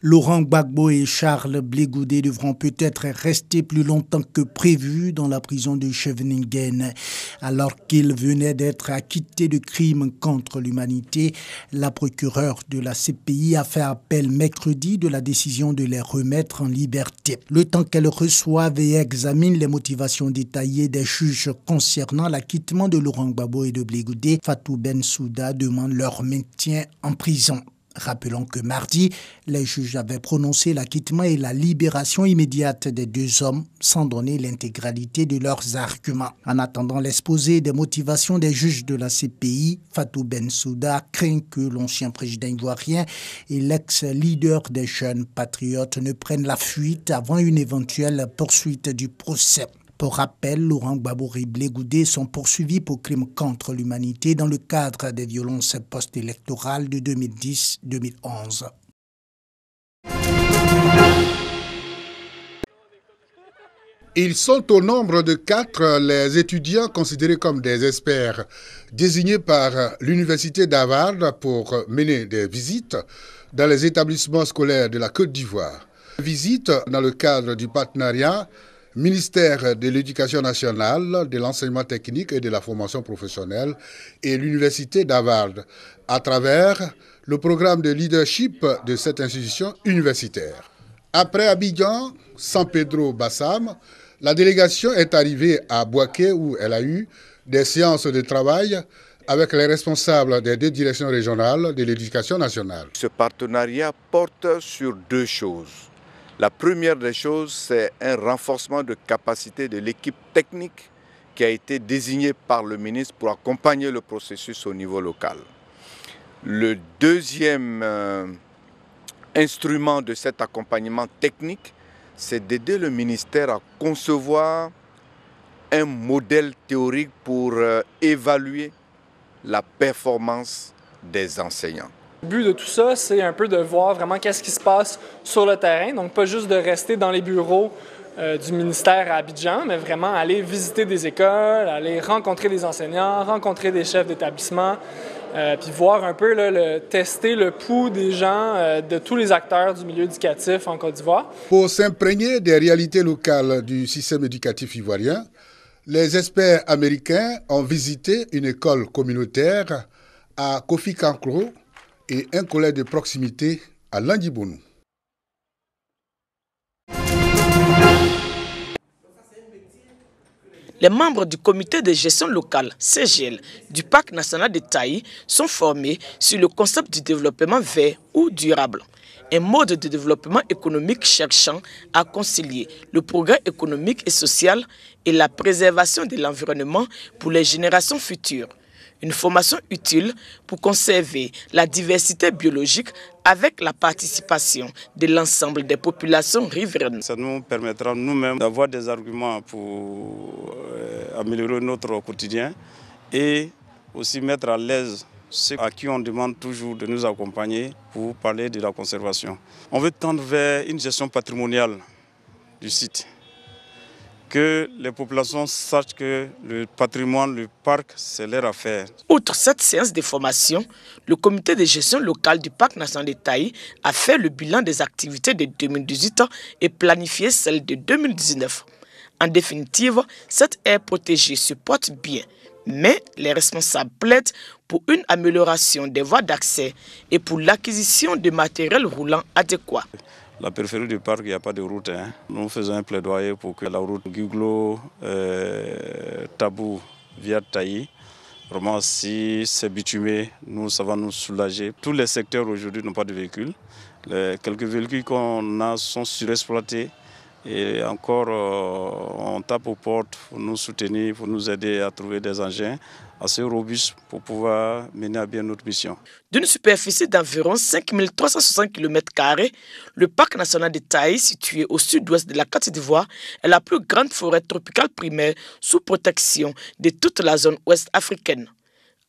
Laurent Gbagbo et Charles Blé Goudé devront peut-être rester plus longtemps que prévu dans la prison de Scheveningen. Alors qu'ils venaient d'être acquittés de crimes contre l'humanité, la procureure de la CPI a fait appel mercredi de la décision de les remettre en liberté. Le temps qu'elle reçoive et examine les motivations détaillées des juges concernant l'acquittement de Laurent Gbagbo et de Blé Goudé, Fatou Bensouda demande leur maintien en prison. Rappelons que mardi, les juges avaient prononcé l'acquittement et la libération immédiate des deux hommes sans donner l'intégralité de leurs arguments. En attendant l'exposé des motivations des juges de la CPI, Fatou Bensouda craint que l'ancien président ivoirien et l'ex-leader des jeunes patriotes ne prennent la fuite avant une éventuelle poursuite du procès. Pour rappel, Laurent Gbagbo et Blé Goudé sont poursuivis pour crimes contre l'humanité dans le cadre des violences post-électorales de 2010-2011. Ils sont au nombre de 4 les étudiants considérés comme des experts, désignés par l'Université d'Harvard pour mener des visites dans les établissements scolaires de la Côte d'Ivoire. Visites dans le cadre du partenariat ministère de l'Éducation nationale, de l'enseignement technique et de la formation professionnelle et l'Université d'Harvard à travers le programme de leadership de cette institution universitaire. Après Abidjan, San Pedro Bassam, la délégation est arrivée à Bouaké où elle a eu des séances de travail avec les responsables des 2 directions régionales de l'Éducation nationale. Ce partenariat porte sur 2 choses. La première des choses, c'est un renforcement de capacité de l'équipe technique qui a été désignée par le ministre pour accompagner le processus au niveau local. Le deuxième instrument de cet accompagnement technique, c'est d'aider le ministère à concevoir un modèle théorique pour évaluer la performance des enseignants. Le but de tout ça, c'est un peu de voir vraiment qu'est-ce qui se passe sur le terrain. Donc, pas juste de rester dans les bureaux du ministère à Abidjan, mais vraiment aller visiter des écoles, aller rencontrer des enseignants, rencontrer des chefs d'établissement, puis voir un peu, tester le pouls des gens, de tous les acteurs du milieu éducatif en Côte d'Ivoire. Pour s'imprégner des réalités locales du système éducatif ivoirien, les experts américains ont visité une école communautaire à Kofi Kankro et un collège de proximité à Landibounou. Les membres du comité de gestion locale, CGL, du Parc national de Taï sont formés sur le concept du développement vert ou durable, un mode de développement économique cherchant à concilier le progrès économique et social et la préservation de l'environnement pour les générations futures. Une formation utile pour conserver la diversité biologique avec la participation de l'ensemble des populations riveraines. Ça nous permettra nous-mêmes d'avoir des arguments pour améliorer notre quotidien et aussi mettre à l'aise ceux à qui on demande toujours de nous accompagner pour parler de la conservation. On veut tendre vers une gestion patrimoniale du site. Que les populations sachent que le patrimoine, le parc, c'est leur affaire. Outre cette séance de formation, le comité de gestion locale du Parc national de Taï a fait le bilan des activités de 2018 et planifié celle de 2019. En définitive, cette aire protégée se porte bien, mais les responsables plaident pour une amélioration des voies d'accès et pour l'acquisition de matériel roulant adéquat. La périphérie du parc, il n'y a pas de route. Nous faisons un plaidoyer pour que la route Guglo, Tabou, via Taï, vraiment si c'est bitumé, ça va nous soulager. Tous les secteurs aujourd'hui n'ont pas de véhicules. Quelques véhicules qu'on a sont surexploités. Et encore, on tape aux portes pour nous soutenir, pour nous aider à trouver des engins assez robustes pour pouvoir mener à bien notre mission. D'une superficie d'environ 5 360 km², le Parc national de Taï, situé au sud-ouest de la Côte d'Ivoire, est la plus grande forêt tropicale primaire sous protection de toute la zone ouest africaine.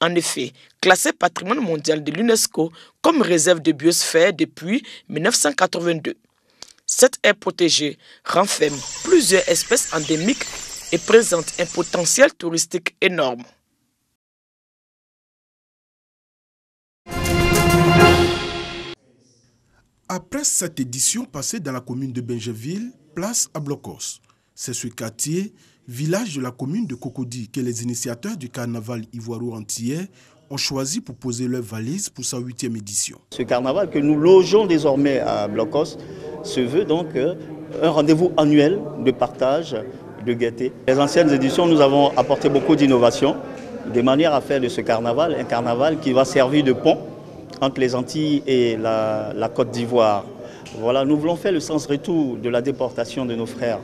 En effet, classé patrimoine mondial de l'UNESCO comme réserve de biosphère depuis 1982. Cette aire protégée renferme plusieurs espèces endémiques et présente un potentiel touristique énorme. Après cette édition passée dans la commune de Benjeville, place à Blocos. C'est ce quartier, village de la commune de Cocody, que les initiateurs du carnaval ivoiro-antillais ont choisi pour poser leurs valises pour sa 8e édition. Ce carnaval que nous logeons désormais à Blocos se veut donc un rendez-vous annuel de partage, de gaieté. Les anciennes éditions, nous avons apporté beaucoup d'innovations, de manière à faire de ce carnaval un carnaval qui va servir de pont entre les Antilles et la Côte d'Ivoire. Voilà, nous voulons faire le sens retour de la déportation de nos frères,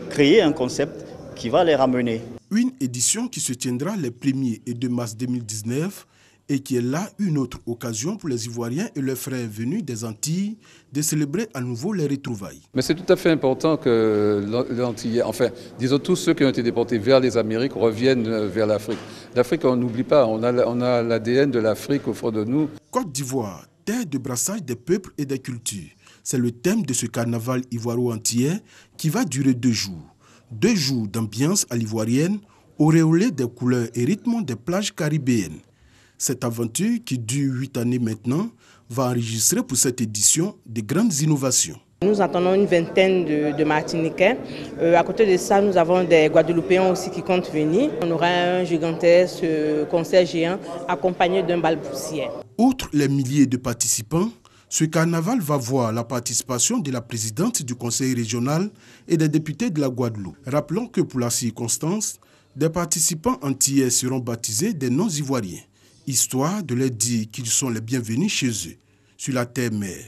créer un concept qui va les ramener. Une édition qui se tiendra les 1er et 2 mars 2019 et qui est là une autre occasion pour les Ivoiriens et leurs frères venus des Antilles de célébrer à nouveau les retrouvailles. Mais c'est tout à fait important que les Antillais, enfin, disons tous ceux qui ont été déportés vers les Amériques reviennent vers l'Afrique. L'Afrique, on n'oublie pas, on a l'ADN de l'Afrique au fond de nous. Côte d'Ivoire, terre de brassage des peuples et des cultures. C'est le thème de ce carnaval ivoiro-antillais qui va durer 2 jours. 2 jours d'ambiance à l'ivoirienne, auréolée des couleurs et rythmes des plages caribéennes. Cette aventure, qui dure 8 années maintenant, va enregistrer pour cette édition de grandes innovations. Nous attendons une vingtaine de Martiniquais. À côté de ça, nous avons des Guadeloupéens aussi qui comptent venir. On aura un gigantesque concert géant accompagné d'un balbousier. Outre les milliers de participants, ce carnaval va voir la participation de la présidente du conseil régional et des députés de la Guadeloupe. Rappelons que pour la circonstance, des participants antillais seront baptisés des non-ivoiriens, histoire de leur dire qu'ils sont les bienvenus chez eux, sur la terre-mère.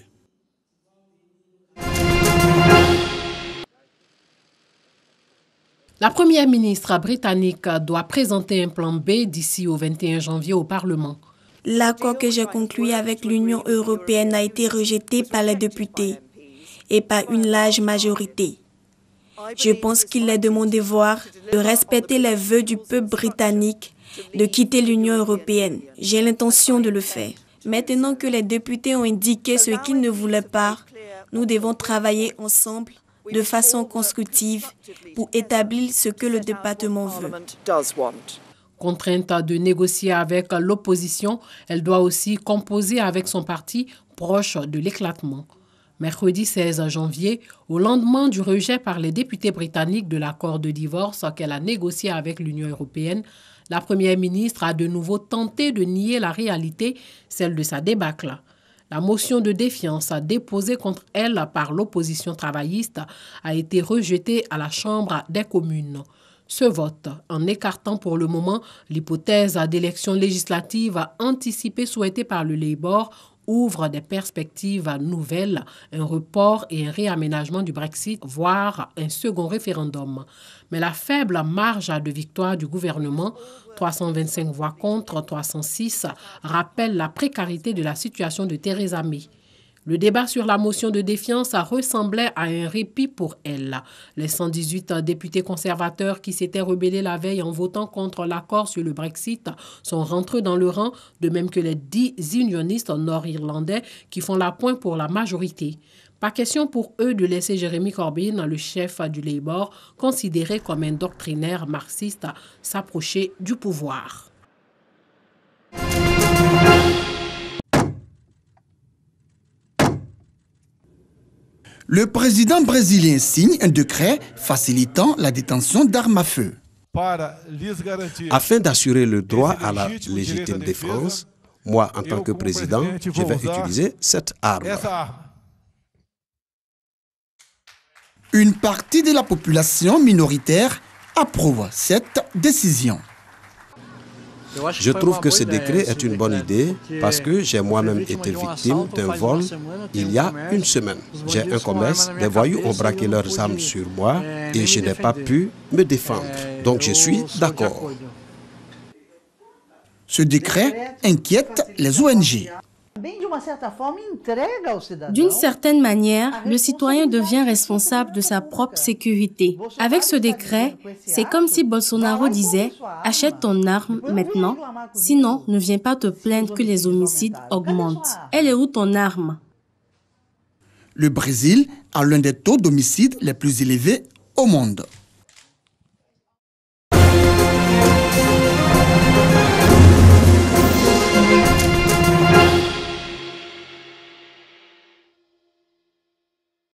La première ministre britannique doit présenter un plan B d'ici au 21 janvier au Parlement. L'accord que j'ai conclu avec l'Union européenne a été rejeté par les députés et par une large majorité. Je pense qu'il est de mon devoir de respecter les vœux du peuple britannique de quitter l'Union européenne. J'ai l'intention de le faire. Maintenant que les députés ont indiqué ce qu'ils ne voulaient pas, nous devons travailler ensemble de façon constructive pour établir ce que le département veut. Contrainte de négocier avec l'opposition, elle doit aussi composer avec son parti proche de l'éclatement. Mercredi 16 janvier, au lendemain du rejet par les députés britanniques de l'accord de divorce qu'elle a négocié avec l'Union européenne, la première ministre a de nouveau tenté de nier la réalité, celle de sa débâcle. La motion de défiance déposée contre elle par l'opposition travailliste a été rejetée à la Chambre des communes. Ce vote, en écartant pour le moment l'hypothèse d'élections législatives anticipées souhaitée par le Labour, ouvre des perspectives nouvelles, un report et un réaménagement du Brexit, voire un second référendum. Mais la faible marge de victoire du gouvernement, 325 voix contre 306, rappelle la précarité de la situation de Theresa May. Le débat sur la motion de défiance ressemblait à un répit pour elle. Les 118 députés conservateurs qui s'étaient rebellés la veille en votant contre l'accord sur le Brexit sont rentrés dans le rang, de même que les 10 unionistes nord-irlandais qui font la pointe pour la majorité. Pas question pour eux de laisser Jeremy Corbyn, le chef du Labour, considéré comme un doctrinaire marxiste, s'approcher du pouvoir. Le président brésilien signe un décret facilitant la détention d'armes à feu. Afin d'assurer le droit à la légitime défense, moi, en tant que président, je vais utiliser cette arme. Une partie de la population minoritaire approuve cette décision. Je trouve que ce décret est une bonne idée parce que j'ai moi-même été victime d'un vol il y a une semaine. J'ai un commerce, des voyous ont braqué leurs armes sur moi et je n'ai pas pu me défendre. Donc je suis d'accord. Ce décret inquiète les ONG. D'une certaine manière, le citoyen devient responsable de sa propre sécurité. Avec ce décret, c'est comme si Bolsonaro disait « Achète ton arme maintenant, sinon ne viens pas te plaindre que les homicides augmentent. » Elle est où ton arme? Le Brésil a l'un des taux d'homicides les plus élevés au monde.